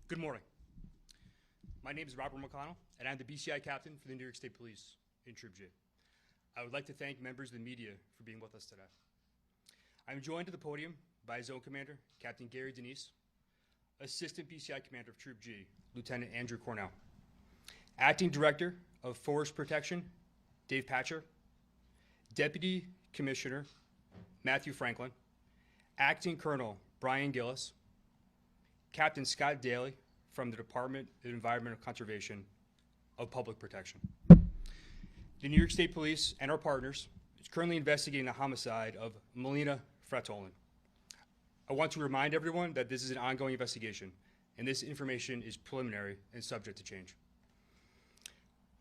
Good morning. My name is Robert McConnell, and I'm the BCI captain for the New York State Police in Troop G. I would like to thank members of the media for being with us today. I'm joined at the podium by Zone Commander, Captain Gary Denise, Assistant BCI Commander of Troop G, Lieutenant Andrew Cornell, Acting Director of Forest Protection, Dave Patcher, Deputy Commissioner, Matthew Franklin, Acting Colonel Brian Gillis, Captain Scott Daly from the Department of Environmental Conservation of Public Protection. The New York State Police and our partners is currently investigating the homicide of Melina Frattolin. I want to remind everyone that this is an ongoing investigation, and this information is preliminary and subject to change.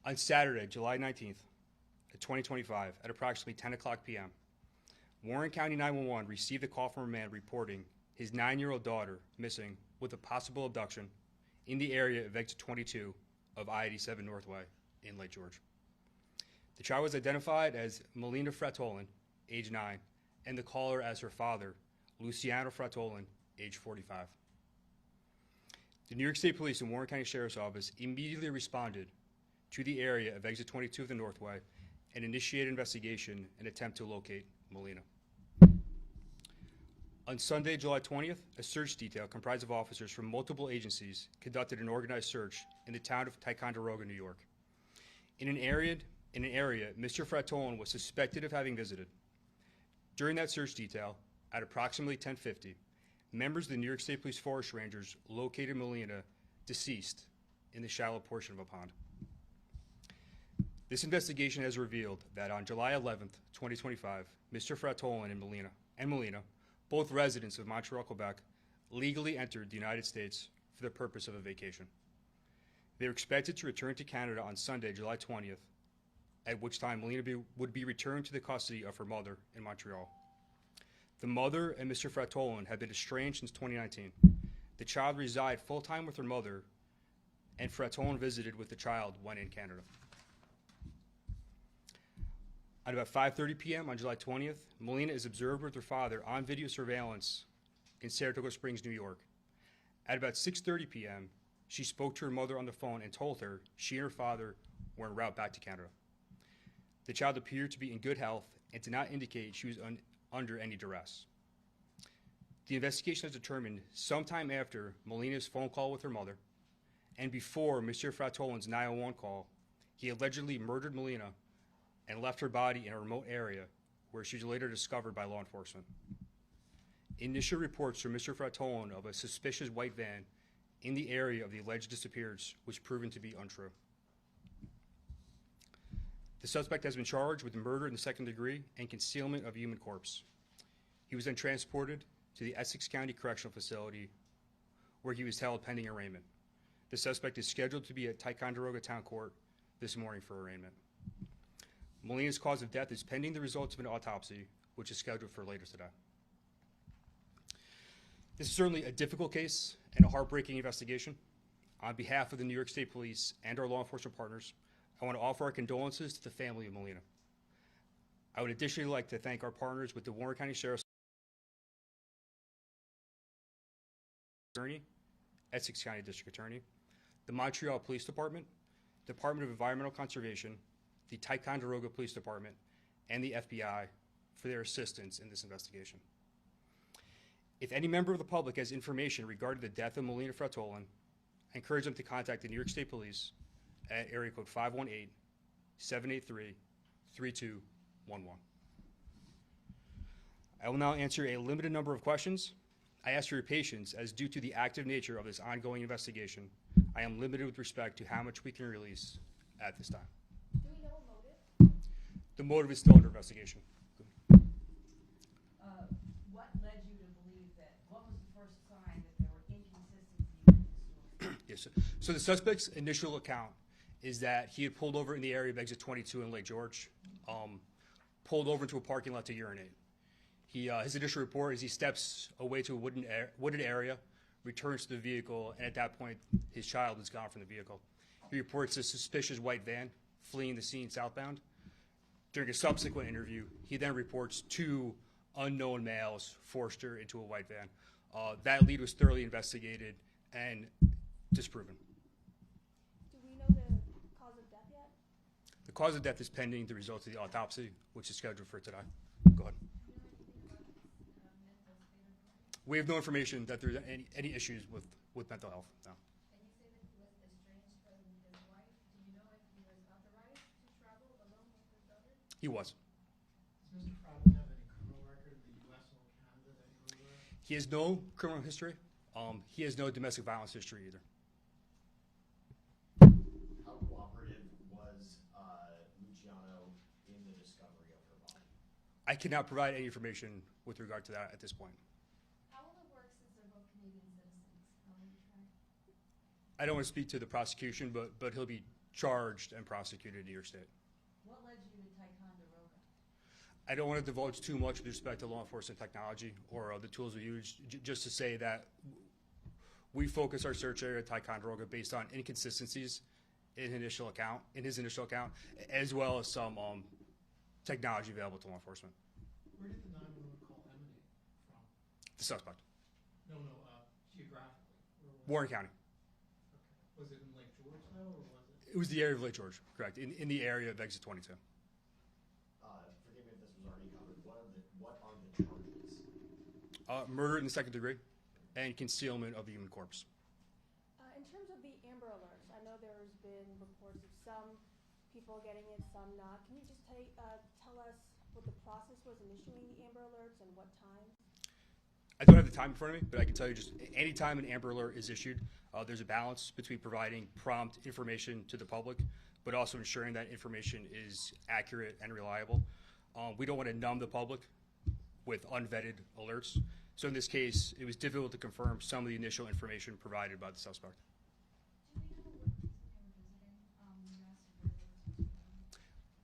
On Saturday, July 19th, 2025, at approximately 10 o'clock p.m., Warren County 911 received a call from a man reporting his 9-year-old daughter missing with a possible abduction in the area of exit 22 of I-87 Northway in Lake George. The child was identified as Melina Frattolin, age 9, and the caller as her father, Luciano Frattolin, age 45. The New York State Police and Warren County Sheriff's Office immediately responded to the area of exit 22 of the Northway and initiated investigation and attempt to locate Melina. On Sunday, July 20th, a search detail comprised of officers from multiple agencies conducted an organized search in the town of Ticonderoga, New York. In an area, Mr. Frattolin was suspected of having visited. During that search detail, at approximately 10:50, members of the New York State Police Forest Rangers located Melina deceased in the shallow portion of a pond. This investigation has revealed that on July 11th, 2025, Mr. Frattolin and Melina, both residents of Montreal, Quebec, legally entered the United States for the purpose of a vacation. They were expected to return to Canada on Sunday, July 20th, at which time Melina would be returned to the custody of her mother in Montreal. The mother and Mr. Frattolin had been estranged since 2019. The child resided full-time with her mother, and Frattolin visited with the child when in Canada. At about 5:30 p.m. on July 20th, Melina is observed with her father on video surveillance in Saratoga Springs, New York. At about 6:30 p.m., she spoke to her mother on the phone and told her she and her father were en route back to Canada. The child appeared to be in good health and did not indicate she was under any duress. The investigation has determined sometime after Melina's phone call with her mother and before Mr. Frattolin's 911 call, he allegedly murdered Melina and left her body in a remote area where she was later discovered by law enforcement. Initial reports from Mr. Frattolin of a suspicious white van in the area of the alleged disappearance was proven to be untrue. The suspect has been charged with murder in the second degree and concealment of a human corpse. He was then transported to the Essex County Correctional Facility where he was held pending arraignment. The suspect is scheduled to be at Ticonderoga Town Court this morning for arraignment. Melina's cause of death is pending the results of an autopsy, which is scheduled for later today. This is certainly a difficult case and a heartbreaking investigation. On behalf of the New York State Police and our law enforcement partners, I want to offer our condolences to the family of Melina. I would additionally like to thank our partners with the Warren County Sheriff's Attorney, Essex County District Attorney, the Montreal Police Department, Department of Environmental Conservation, the Ticonderoga Police Department, and the FBI for their assistance in this investigation. If any member of the public has information regarding the death of Melina Frattolin, I encourage them to contact the New York State Police at area code 518-783-3211. I will now answer a limited number of questions. I ask for your patience as due to the active nature of this ongoing investigation, I am limited with respect to how much we can release at this time. The motive is still under investigation. What led you to believe that? What was the first sign that there were inconsistencies in the story? Yes, so the suspect's initial account is that he had pulled over in the area of exit 22 in Lake George, pulled over into a parking lot to urinate. His initial report is he steps away to a wooded area, returns to the vehicle, and at that point, his child is gone from the vehicle. He reports a suspicious white van fleeing the scene southbound. During a subsequent interview, he then reports 2 unknown males forced her into a white van. That lead was thoroughly investigated, and disproven. Do we know the cause of death yet? The cause of death is pending the results of the autopsy, which is scheduled for today. Go ahead. We have no information that there's any issues with mental health. No. And you say that he was estranged from his wife. Do you know if he was authorized to travel alone with his daughter? He was. Does Mr. Frattolin have any criminal record in the U.S. or Canada that you're aware of? He has no criminal history. He has no domestic violence history either. How cooperative was Luciano in the discovery of her body? I cannot provide any information with regard to that at this point. How will it work since they're both Canadian citizens? How will you try? I don't want to speak to the prosecution, but he'll be charged and prosecuted in New York State. What led you to Ticonderoga? I don't want to divulge too much with respect to law enforcement technology or the tools we use, just to say that we focus our search area at Ticonderoga based on inconsistencies in his initial account, as well as some technology available to law enforcement. Where did the 911 call emanate from? The suspect, No, geographically. Where was Warren it? County. Okay. Was it in Lake George, though, or was it? It was the area of Lake George, correct, in the area of exit 22. Forgive me if this was already covered. What are the charges? Murder in the second degree and concealment of the human corpse. In terms of the Amber Alerts, I know there's been reports of some people getting it, some not. Can you just tell us what the process was in issuing the Amber Alerts and what times? I don't have the time in front of me, but I can tell you just any time an Amber Alert is issued, there's a balance between providing prompt information to the public, but also ensuring that information is accurate and reliable. We don't want to numb the public with unvetted alerts. So in this case, it was difficult to confirm some of the initial information provided by the suspect. Do we know what place that they were visiting when you asked where they were visiting?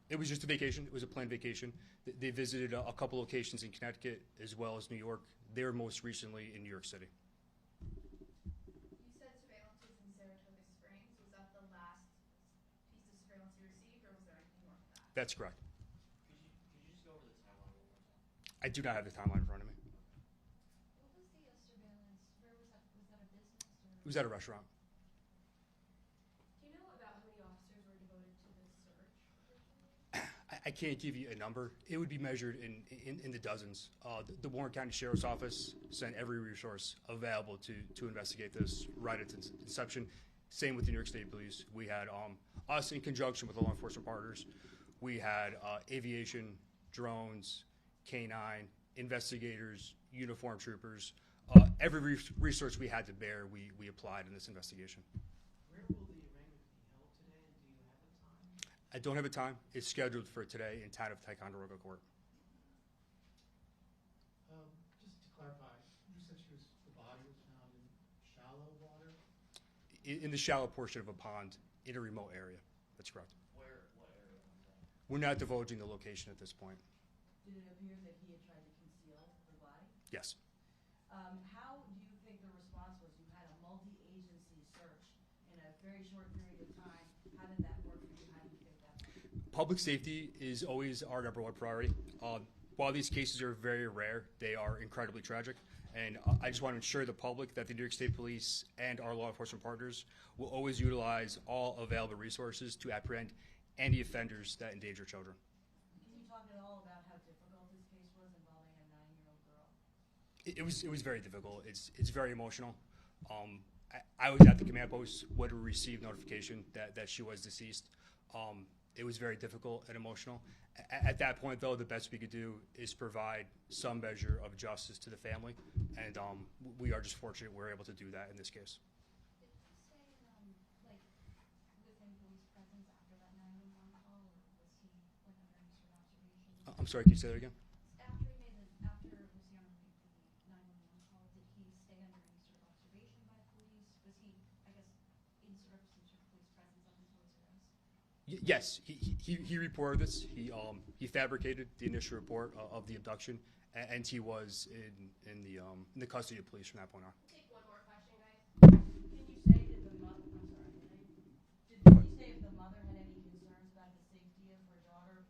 It was just a vacation. It was a planned vacation. They visited a couple locations in Connecticut as well as New York. They were most recently in New York City. You said surveillance was in Saratoga Springs. Was that the last piece of surveillance you received, or was there anything more than that? That's correct. Could you just go over the timeline one more time? I do not have the timeline in front of me. What was the surveillance? Where was that? Was that a business or? It was at a restaurant. Do you know about how many officers were devoted to this search originally? I can't give you a number. It would be measured in the dozens. The Warren County Sheriff's Office sent every resource available to investigate this right at its inception. Same with the New York State Police. We had us in conjunction with the law enforcement partners. We had aviation, drones, K-9, investigators, uniformed troopers. Every resource we had to bear, we applied in this investigation. Where will the arraignment be held today, and do you have a time? I don't have a time. It's scheduled for today in town of Ticonderoga Court. Just to clarify, you said the body was found in shallow water? In the shallow portion of a pond in a remote area. That's correct. What area was that? We're not divulging the location at this point. Did it appear that he had tried to conceal her body? Yes. How do you think the response was? You had a multi-agency search in a very short period of time. How did that work for you? How do you think that went? Public safety is always our number one priority. While these cases are very rare, they are incredibly tragic. And I just want to ensure the public that the New York State Police and our law enforcement partners will always utilize all available resources to apprehend any offenders that endanger children. Can you talk at all about how difficult this case was involving a 9-year-old girl? It was very difficult. It's very emotional. I was at the command post when we received notification that she was deceased. It was very difficult and emotional. At that point, though, the best we could do is provide some measure of justice to the family, and we are just fortunate we're able to do that in this case. Did he stay, within police presence after that 911 call, or was he, under any sort of observation? I'm sorry, can you say that again? After Luciano made the 911 call, did he stay under any sort of observation by police? Was he, I guess, in sort of some sort of police presence up until his arrest? Yes, he reported this. He fabricated the initial report of the abduction, and he was in the custody of police from that point on. Take one more question, guys. Can you say if the mother, I'm sorry, can you say if the mother had any concerns about the safety of her daughter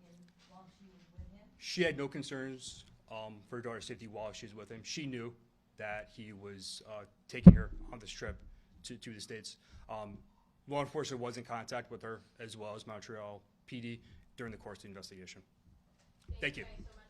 while she was with him? She had no concerns for her daughter's safety while she was with him. She knew that he was taking her on this trip to the States. Law enforcement was in contact with her as well as Montreal PD during the course of the investigation. Thank you. Guys so much.